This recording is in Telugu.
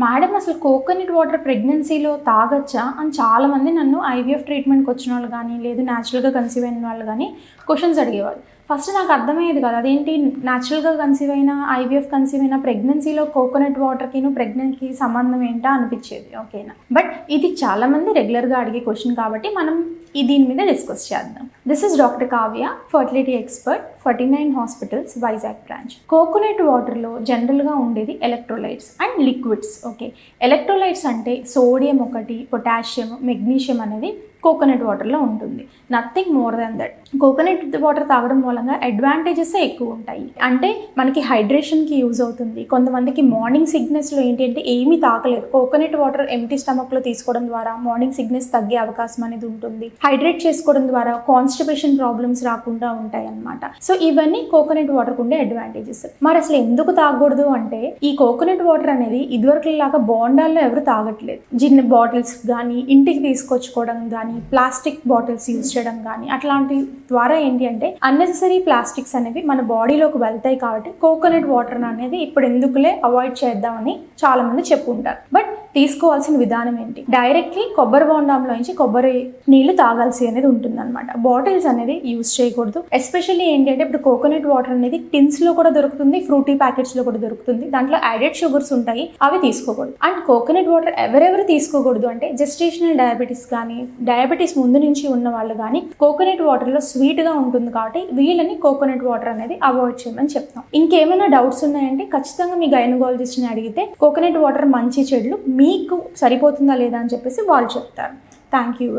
మేడం అసలు కోకోనట్ వాటర్ ప్రెగ్నెన్సీలో తాగొచ్చా అని చాలామంది నన్ను ఐవీఎఫ్ ట్రీట్మెంట్కి వచ్చిన వాళ్ళు కానీ లేదు న్యాచురల్గా కన్సీవ్ అయిన వాళ్ళు కానీ క్వశ్చన్స్ అడిగేవాళ్ళు. ఫస్ట్ నాకు అర్థమయ్యేది కదా, అదేంటి న్యాచురల్గా కన్సీవ్ అయినా ఐవీఎఫ్ కన్సీవ్ అయినా ప్రెగ్నెన్సీలో కోకోనట్ వాటర్కిను ప్రెగ్నెన్సీకి సంబంధం ఏంటా అనిపించేది. ఓకేనా, బట్ ఇది చాలామంది రెగ్యులర్గా అడిగే క్వశ్చన్ కాబట్టి మనం దీని మీద డిస్కస్ చేద్దాం. This is doctor Kavya, fertility expert, 49 hospitals, Vizag branch. Coconut వాటర్లో జనరల్గా ఉండేది electrolytes and liquids. Okay, electrolytes అంటే సోడియం ఒకటి, పొటాషియం, మెగ్నీషియం అనేది కోకోనట్ వాటర్లో ఉంటుంది. Nothing more than that. Coconut water తాగడం మూలంగా అడ్వాంటేజెస్ ఎక్కువ ఉంటాయి. అంటే మనకి హైడ్రేషన్కి యూజ్ అవుతుంది. కొంతమందికి మార్నింగ్ సిక్నెస్లో ఏంటి అంటే ఏమీ తాగలేదు, కోకోనట్ వాటర్ ఎంటీ స్టమక్లో తీసుకోవడం ద్వారా మార్నింగ్ సిక్నెస్ తగ్గే అవకాశం అనేది ఉంటుంది. హైడ్రేట్ చేసుకోవడం ద్వారా కాన్స్టిపేషన్ ప్రాబ్లమ్స్ రాకుండా ఉంటాయి అన్నమాట. సో ఇవన్నీ కోకోనట్ వాటర్కి ఉండే అడ్వాంటేజెస్. మరి అసలు ఎందుకు తాగకూడదు అంటే, ఈ కోకోనట్ వాటర్ అనేది ఇదివరకు లాగా బోండాల్లో ఎవరు తాగట్లేదు. జిన్ బాటిల్స్ కానీ ఇంటికి తీసుకొచ్చుకోవడం కానీ ప్లాస్టిక్ బాటిల్స్ యూజ్ చేయడం కానీ అట్లాంటి ద్వారా ఏంటి అంటే అన్నెసెసరీ ప్లాస్టిక్స్ అనేవి మన బాడీలోకి వెళ్తాయి. కాబట్టి కోకోనట్ వాటర్ అనేది ఇప్పుడు ఎందుకులే అవాయిడ్ చేద్దామని చాలా మంది చెప్పుకుంటారు. బట్ తీసుకోవాల్సిన విధానం ఏంటి, డైరెక్ట్లీ కొబ్బరి బోండంలో నుంచి కొబ్బరి నీళ్లు తాగాల్సి అనేది ఉంటుంది అనమాట. బాటిల్స్ అనేది యూజ్ చేయకూడదు. ఎస్పెషల్లీ ఏంటి అంటే ఇప్పుడు కోకోనట్ వాటర్ అనేది టిన్స్ లో కూడా దొరుకుతుంది, ఫ్రూటీ ప్యాకెట్స్ లో కూడా దొరుకుతుంది. దాంట్లో యాడెడ్ షుగర్స్ ఉంటాయి, అవి తీసుకోకూడదు. అండ్ కోకోనట్ వాటర్ ఎవరెవరు తీసుకోకూడదు అంటే జెస్టేషనల్ డయాబెటీస్ కానీ డయాబెటీస్ ముందు నుంచి ఉన్న వాళ్ళు కానీ కోకోనట్ వాటర్లో స్వీట్గా ఉంటుంది కాబట్టి వీళ్ళని కోకోనట్ వాటర్ అనేది అవాయిడ్ చేయమని చెప్తాం. ఇంకేమైనా డౌట్స్ ఉన్నాయంటే ఖచ్చితంగా మీ గైనకాలజిస్ట్ని అడిగితే కోకోనట్ వాటర్ మంచి చెడులు మీకు సరిపోతుందా లేదా అని చెప్పేసి వాళ్ళు చెప్తారు. Thank you.